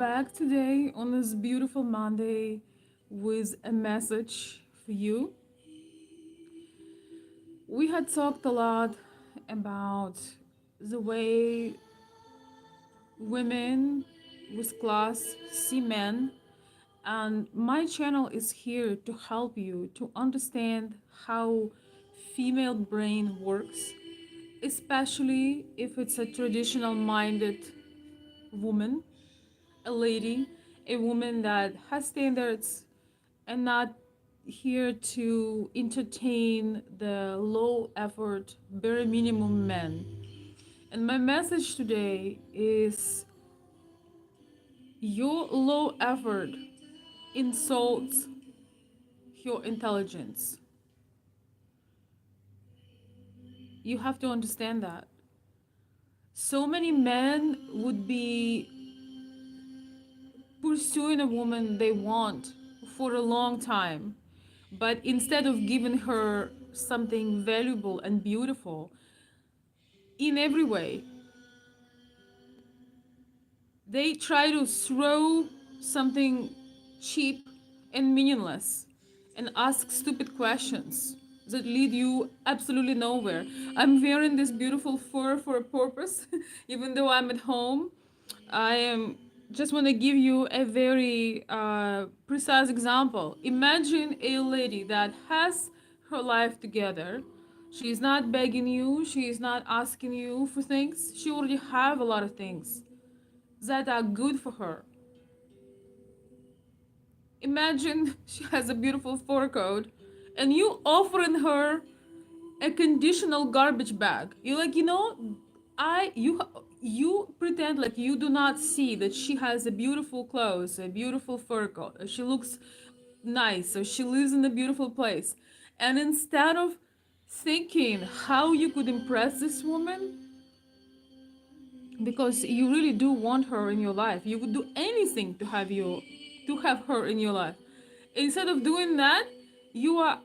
back today on this beautiful Monday with a message for you. We had talked a lot about the way women with class see men, and my channel is here to help you to understand how female brain works, especially if it's a traditional minded woman, a lady, a woman that has standards and not here to entertain the low effort, bare minimum men. And my message today is your low effort insults your intelligence. You have to understand that. So many men would be pursuing a woman they want for a long time, but instead of giving her something valuable and beautiful in every way, they try to throw something cheap and meaningless and ask stupid questions that lead you absolutely nowhere. I'm wearing this beautiful fur for a purpose, even though I'm at home. I am just want to give you a very precise example. Imagine a lady that has her life together. She is not begging you. She is not asking you for things. She already have a lot of things that are good for her. Imagine she has a beautiful fur coat and you offering her a conditional garbage bag. You're like, I you pretend like you do not see that she has a beautiful clothes, a beautiful fur coat. She looks nice, or she lives in a beautiful place. And instead of thinking how you could impress this woman, because you really do want her in your life, you would do anything to have her in your life. Instead of doing that, you are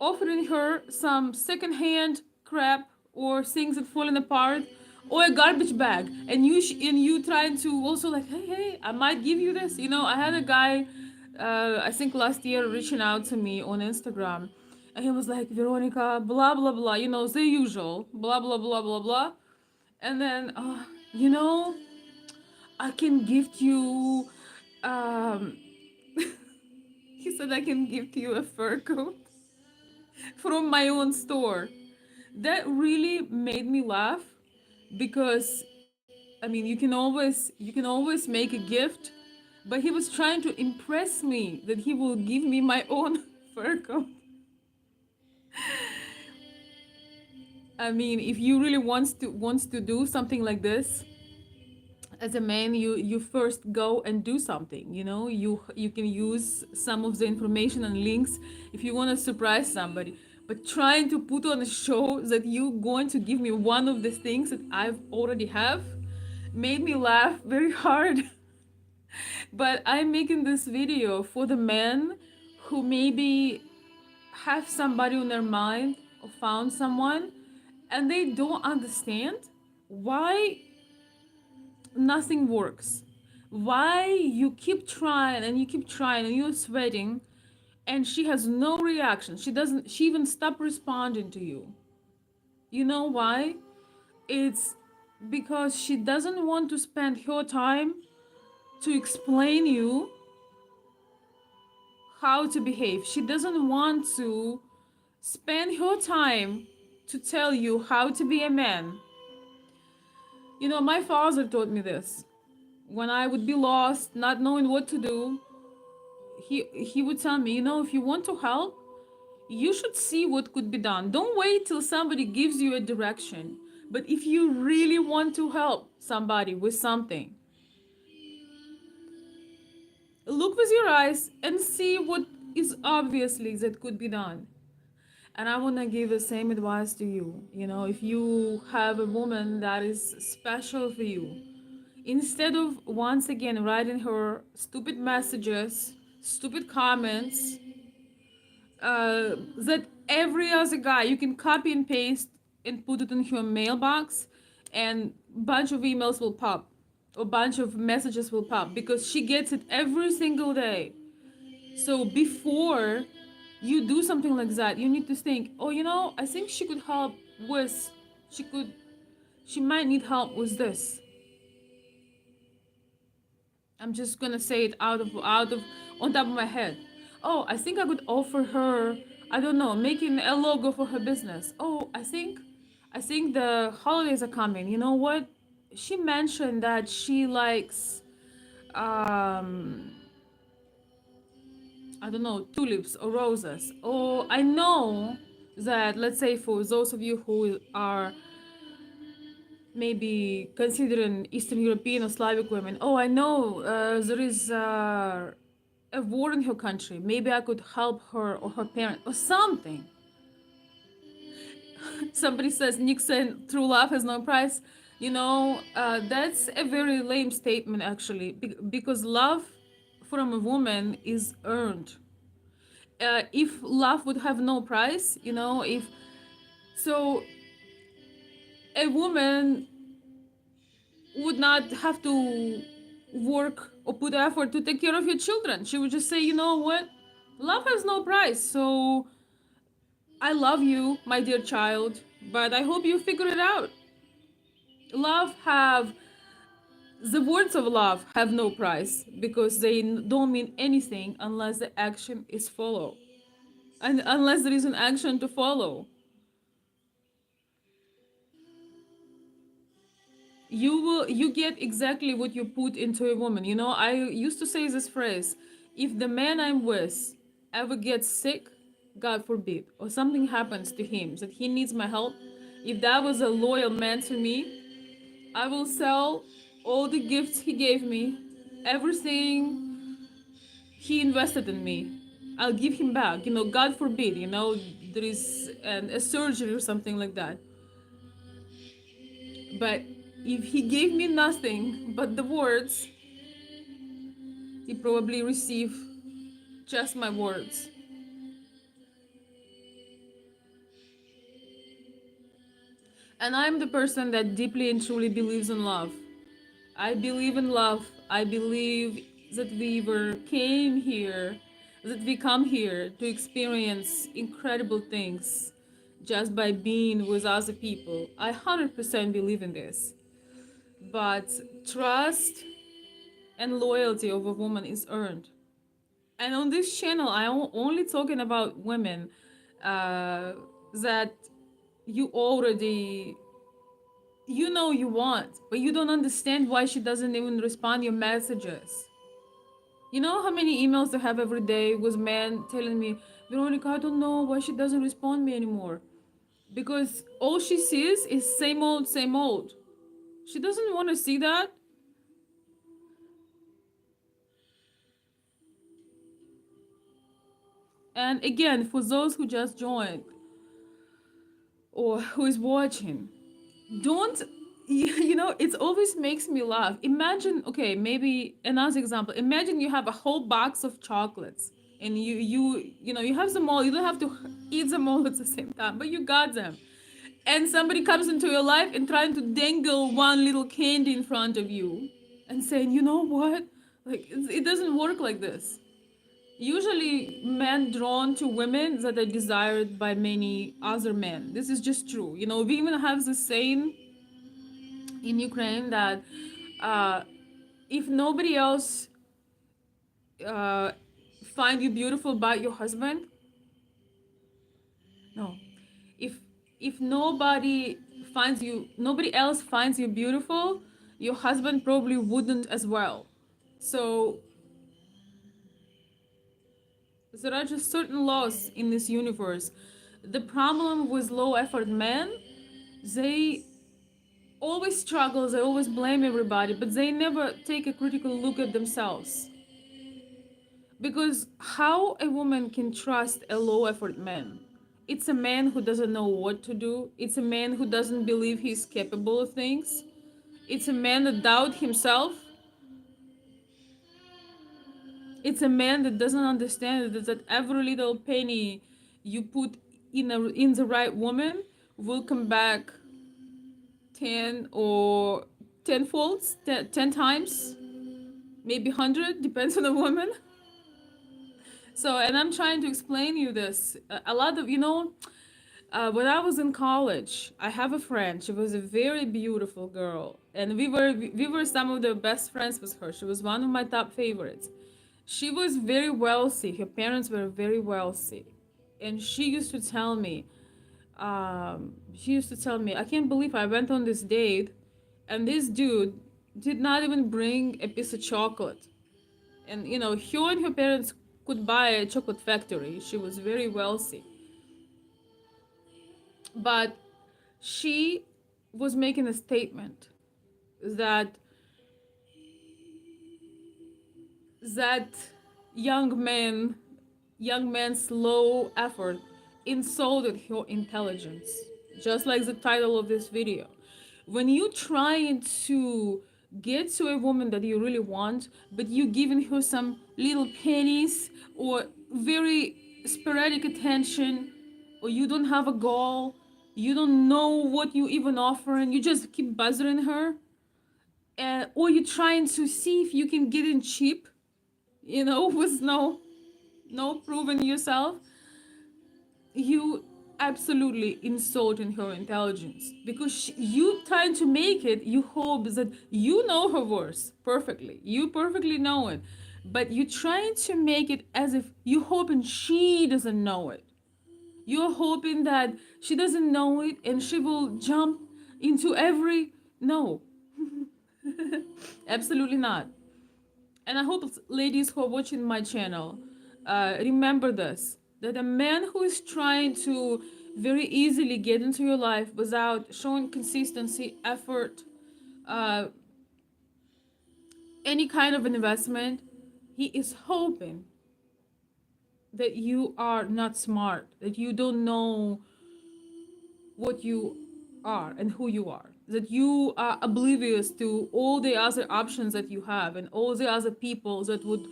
offering her some secondhand crap or things that falling apart or a garbage bag, and you trying to also like, hey, I might give you this. I had a guy, I think last year, reaching out to me on Instagram, and he was like, Veronica, blah blah blah, the usual, blah blah blah blah blah. And then, you know, I can gift you. Um, he said I can gift you a fur coat from my own store. That really made me laugh because, I mean, you can always make a gift, but he was trying to impress me that he will give me my own fur coat. I mean, if you really wants to do something like this, as a man, you first go and do something. You can use some of the information and links if you want to surprise somebody, but trying to put on a show that you going to give me one of the things that I've already have made me laugh very hard. But I'm making this video for the men who maybe have somebody on their mind or found someone, and they don't understand why nothing works. Why you keep trying and you keep trying and you're sweating and she has no reaction. She even stop responding to you. You know why? It's because she doesn't want to spend her time to explain you how to behave. She doesn't want to spend her time to tell you how to be a man. My father taught me this. When I would be lost, not knowing what to do, he would tell me, if you want to help, you should see what could be done. Don't wait till somebody gives you a direction. But if you really want to help somebody with something, look with your eyes and see what is obviously that could be done. And I want to give the same advice to you. If you have a woman that is special for you, instead of once again writing her stupid messages, stupid comments, that every other guy you can copy and paste and put it in your mailbox, and bunch of emails will pop a bunch of messages will pop because she gets it every single day. So before you do something like that, you need to think, oh, I think she could help with, she could, she might need help with this. I'm just gonna say it on top of my head. Oh, I think I could offer her, I don't know, making a logo for her business. Oh, I think the holidays are coming. You know what? She mentioned that she likes, um, I don't know, tulips or roses. Or I know that, let's say, for those of you who are maybe considering Eastern European or Slavic women, oh, I know there is a war in her country. Maybe I could help her or her parent or something. Somebody says, Nixon, true love has no price. That's a very lame statement, actually, because love from a woman is earned. If love would have no price, if so, a woman would not have to work or put effort to take care of your children. She would just say, you know what? Love has no price. So I love you, my dear child, but I hope you figure it out. Love have The words of love have no price because they don't mean anything unless the action is followed. And unless there is an action to follow. You get exactly what you put into a woman. I used to say this phrase, if the man I'm with ever gets sick, God forbid, or something happens to him that he needs my help, if that was a loyal man to me, I will sell all the gifts he gave me, everything he invested in me. I'll give him back. God forbid, there is a surgery or something like that. But if he gave me nothing but the words, he probably received just my words. And I'm the person that deeply and truly believes in love. I believe in love. I believe that we come here to experience incredible things just by being with other people. I 100% believe in this. But trust and loyalty of a woman is earned. And on this channel, I'm only talking about women that you already you want, but you don't understand why she doesn't even respond your messages. You know how many emails I have every day with men telling me, Veronica, I don't know why she doesn't respond me anymore. Because all she sees is same old, same old. She doesn't want to see that. And again, for those who just joined or who is watching, don't it always makes me laugh. Imagine, okay, maybe another example, imagine you have a whole box of chocolates and you have them all. You don't have to eat them all at the same time, but you got them, and somebody comes into your life and trying to dangle one little candy in front of you and saying, you know what, like it doesn't work like this. Usually men drawn to women that are desired by many other men. This is just true. We even have the saying in Ukraine that uh, if nobody else uh, find you beautiful but your husband, no, if nobody else finds you beautiful, your husband probably wouldn't as well. So there are just certain laws in this universe. The problem with low effort men, they always struggle, they always blame everybody, but they never take a critical look at themselves. Because how a woman can trust a low effort man? It's a man who doesn't know what to do. It's a man who doesn't believe he's capable of things. It's a man that doubts himself. It's a man that doesn't understand that every little penny you put in the right woman will come back 10 or tenfolds, 10 times, maybe 100, depends on the woman. So, and I'm trying to explain you this. A lot of, when I was in college, I have a friend. She was a very beautiful girl, and we were some of the best friends with her. She was one of my top favorites. She was very wealthy. Her parents were very wealthy, and she used to tell me, I can't believe I went on this date, and this dude did not even bring a piece of chocolate. And her and her parents could buy a chocolate factory. She was very wealthy, but she was making a statement that that young man young man's low effort insulted her intelligence, just like the title of this video. When you trying to get to a woman that you really want, but you giving her some little pennies or very sporadic attention, or you don't have a goal, you don't know what you even offering, you just keep buzzing her, or you're trying to see if you can get in cheap, with no proving yourself, you absolutely insulting her intelligence, because you trying to make it, you hope that you know her worth perfectly, you perfectly know it, but you trying to make it as if you hoping she doesn't know it. You're hoping that she doesn't know it and she will jump into every no. Absolutely not. And I hope ladies who are watching my channel remember this, that a man who is trying to very easily get into your life without showing consistency, effort, uh, any kind of investment, he is hoping that you are not smart, that you don't know what you are and who you are, that you are oblivious to all the other options that you have and all the other people that would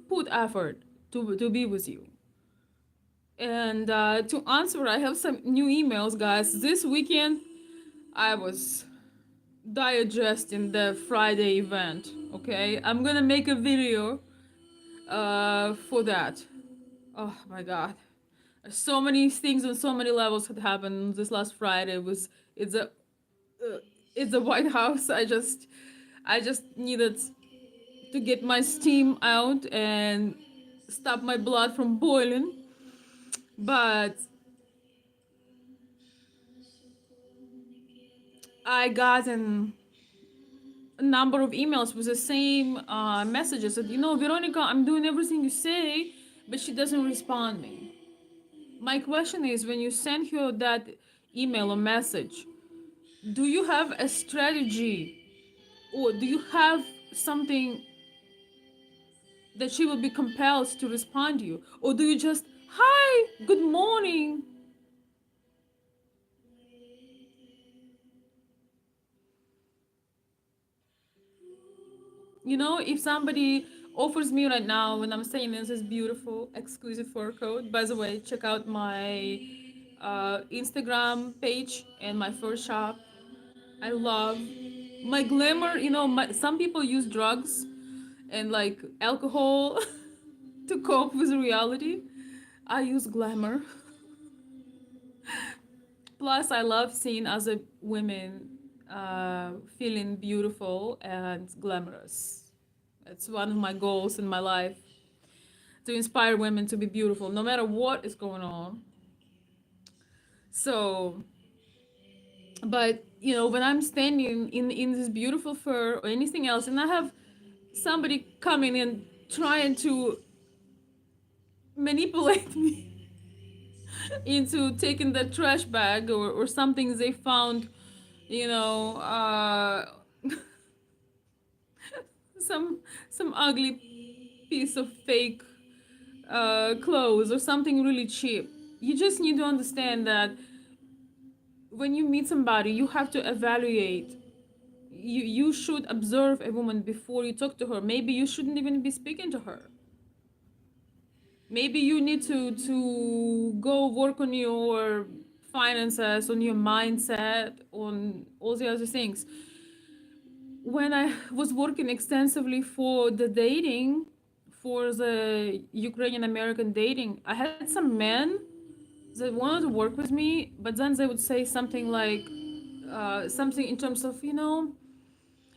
put effort to be with you. And to answer, I have some new emails, guys. This weekend, I was digesting the Friday event. Okay, I'm gonna make a video for that. Oh my god, so many things on so many levels had happened this last Friday. It's a it's a White House. I just needed to get my steam out and stop my blood from boiling. But I got a number of emails with the same messages that, Veronica, I'm doing everything you say, but she doesn't respond me. My question is, when you send her that email or message, do you have a strategy, or do you have something that she will be compelled to respond to you? Or do you just, hi, good morning? If somebody offers me right now, when I'm saying this beautiful exclusive fur coat, by the way, check out my Instagram page and my fur shop. I love my glamour. Some people use drugs and like alcohol to cope with reality. I use glamour. Plus, I love seeing other women feeling beautiful and glamorous. It's one of my goals in my life, to inspire women to be beautiful no matter what is going on. So, but when I'm standing in this beautiful fur or anything else, and I have somebody coming and trying to manipulate me into taking the trash bag or something they found, you know, some ugly piece of fake clothes or something really cheap. You just need to understand that when you meet somebody, you have to evaluate. You should observe a woman before you talk to her. Maybe you shouldn't even be speaking to her. Maybe you need to go work on your finances, on your mindset, on all the other things. When I was working extensively for the dating, for the Ukrainian American dating, I had some men that wanted to work with me, but then they would say something like, something in terms of,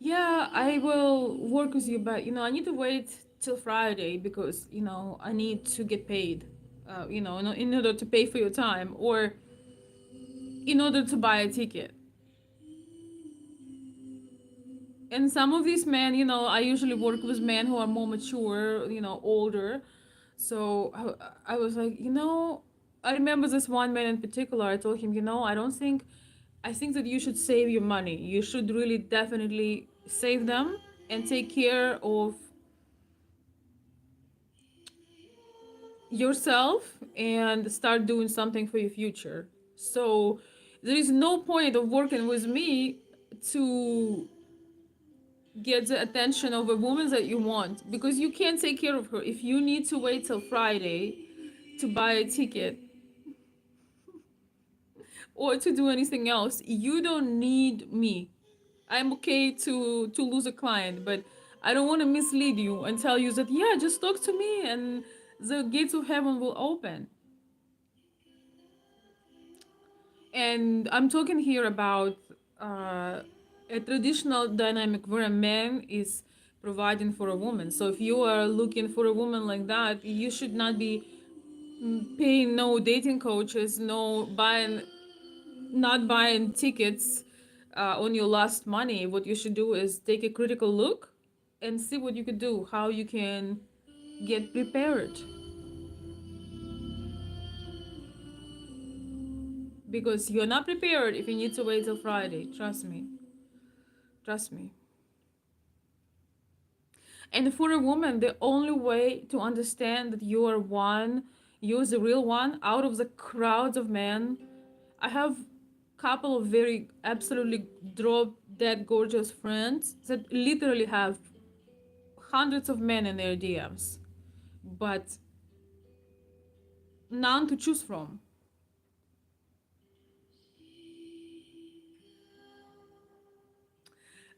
yeah, I will work with you, but I need to wait till Friday because I need to get paid, in order to pay for your time or in order to buy a ticket. And some of these men, I usually work with men who are more mature, older. So I was like, I remember this one man in particular. I told him, I think that you should save your money. You should really definitely save them and take care of yourself and start doing something for your future. So there is no point of working with me to get the attention of a woman that you want because you can't take care of her. If you need to wait till Friday to buy a ticket or to do anything else, you don't need me. I'm okay to lose a client, but I don't want to mislead you and tell you that, yeah, just talk to me and the gates of heaven will open. And I'm talking here about uh, a traditional dynamic where a man is providing for a woman. So if you are looking for a woman like that, you should not be paying no dating coaches, no buying, not buying tickets on your last money. What you should do is take a critical look and see what you could do, how you can get prepared. Because you're not prepared if you need to wait till Friday. Trust me. Trust me. And for a woman, the only way to understand that you are one, you're the real one, out of the crowds of men. I have couple of very absolutely drop dead gorgeous friends that literally have hundreds of men in their DMs, but none to choose from.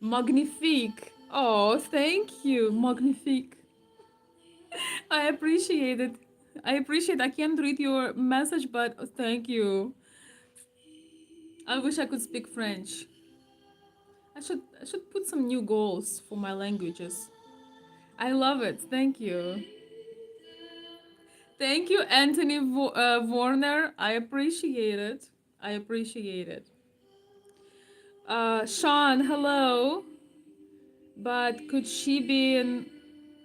Magnifique. Oh, thank you, Magnifique. I appreciate it. I appreciate. I can't read your message, but thank you. I wish I could speak French. I should put some new goals for my languages. I love it. Thank you. Thank you, Anthony Warner. I appreciate it. I appreciate it. Sean, hello. But could she be in?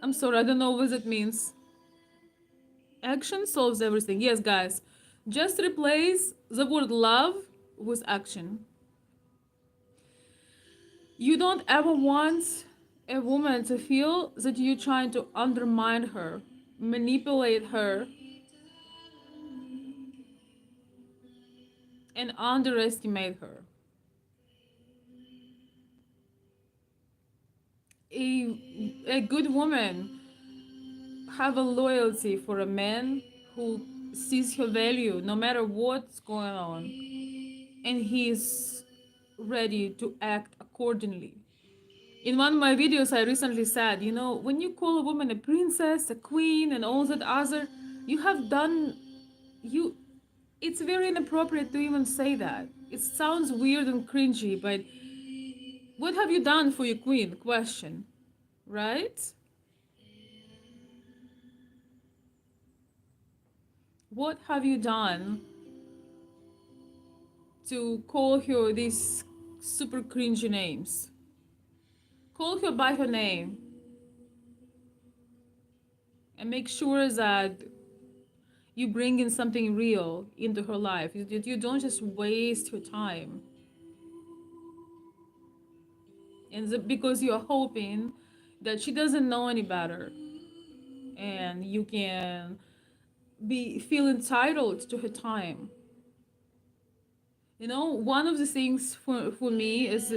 I'm sorry, I don't know what it means. Action solves everything. Yes, guys. Just replace the word love with action. You don't ever want a woman to feel that you're trying to undermine her, manipulate her, and underestimate her. A good woman have a loyalty for a man who sees her value no matter what's going on, and he's ready to act accordingly. In one of my videos, I recently said, when you call a woman a princess, a queen, and all that other, you have done, you, it's very inappropriate to even say that. It sounds weird and cringy, but what have you done for your queen? Question, right? What have you done to call her these super cringy names? Call her by her name and make sure that you bring in something real into her life. You don't just waste her time. And because you're hoping that she doesn't know any better and you can feel entitled to her time. One of the things for me is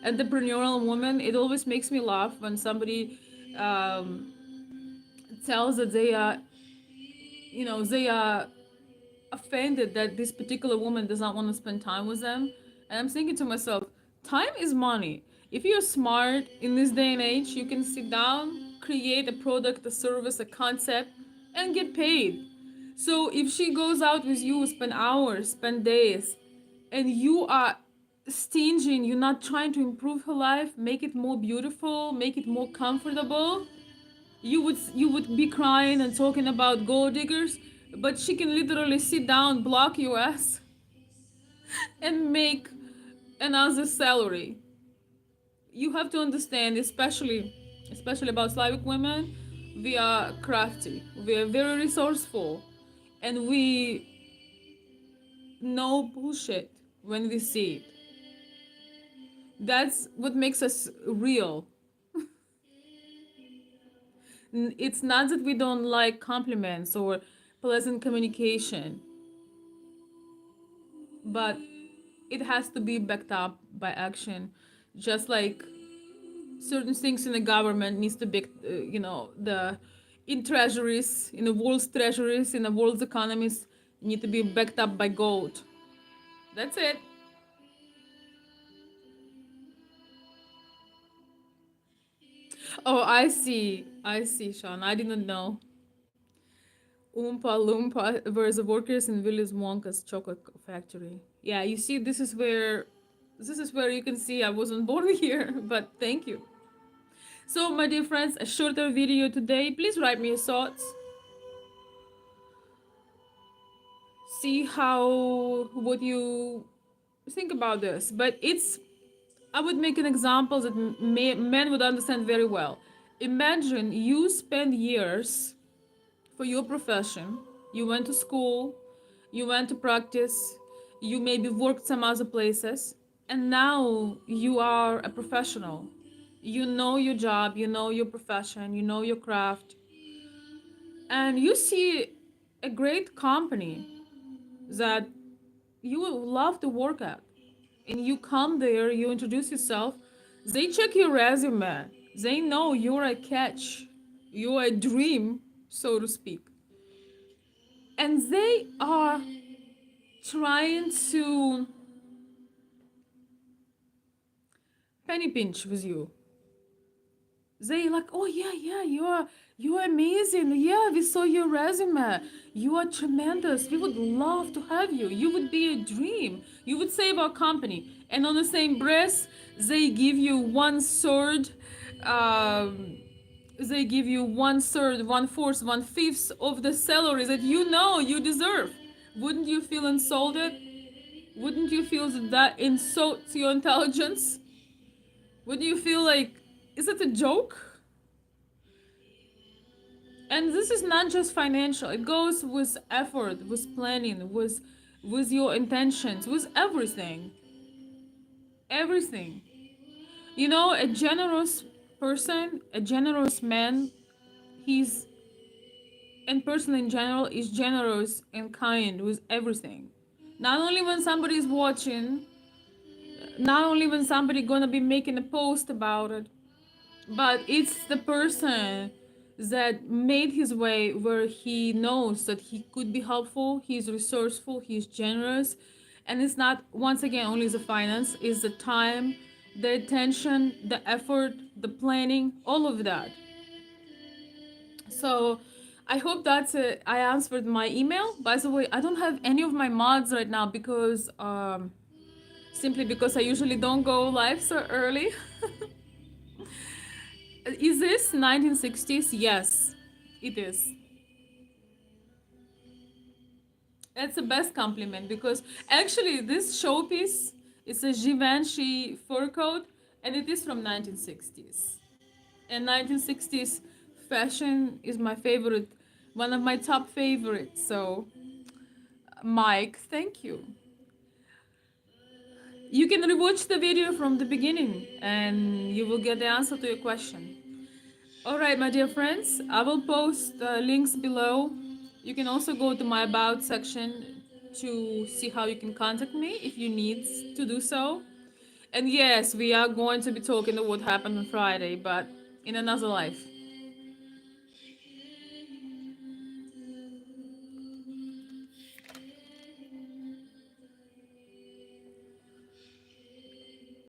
entrepreneurial woman. It always makes me laugh when somebody um, tells that they are offended that this particular woman does not want to spend time with them. And I'm thinking to myself, time is money. If you're smart in this day and age, you can sit down, create a product, a service, a concept, and get paid. So if she goes out with you, spend hours, spend days, and you are stingy and you're not trying to improve her life, make it more beautiful, make it more comfortable, you would be crying and talking about gold diggers, but she can literally sit down, block your ass, and make another salary. You have to understand, especially about Slavic women, we are crafty, we are very resourceful, and we know bullshit when we see it. That's what makes us real. It's not that we don't like compliments or pleasant communication, but it has to be backed up by action, just like certain things in the government needs to be, the in treasuries, in the world's treasuries, in the world's economies, need to be backed up by gold. That's it. Oh, I see, Sean. I didn't know. Oompa Loompa were the workers in Willy Wonka's chocolate factory. Yeah, you see, this is where you can see I wasn't born here, but thank you. So, my dear friends, a shorter video today. Please write me your thoughts. See how what you think about this. But I would make an example that men would understand very well. Imagine you spend years for your profession. You went to school, you went to practice, you maybe worked some other places, and now you are a professional. You know your job, you know your profession, you know your craft, and you see a great company that you would love to work at. And you come there, you introduce yourself, they check your resume, they know you're a catch, you're a dream, so to speak. And they are trying to penny pinch with you. They like, oh yeah, yeah, you're amazing. Yeah, we saw your resume. You are tremendous. We would love to have you. You would be a dream. You would save our company. And on the same breath, they give you one third. Um, they give you one third, one fourth, one fifth of the salary that you know you deserve. Wouldn't you feel insulted? Wouldn't you feel that that insults your intelligence? Wouldn't you feel like, is it a joke? And this is not just financial. It goes with effort, with planning, with your intentions, with everything. Everything. You know, a generous person, a generous man, he's and person in general is generous and kind with everything. Not only when somebody is watching, not only when somebody gonna be making a post about it, but it's the person that made his way where he knows that he could be helpful, he's resourceful, he's generous, and it's not once again only the finance, it's the time, the attention, the effort, the planning, all of that. So I hope that's it. I answered my email. By the way, I don't have any of my mods right now because simply because I usually don't go live so early. Is this 1960s? Yes, it is. It's the best compliment because actually this showpiece is a Givenchy fur coat and it is from 1960s. And 1960s fashion is my favorite, one of my top favorites. So, Mike, thank you. You can rewatch the video from the beginning and you will get the answer to your question. All right, my dear friends, I will post links below. You can also go to my about section to see how you can contact me if you need to do so. And yes, we are going to be talking about what happened on Friday, but in another life.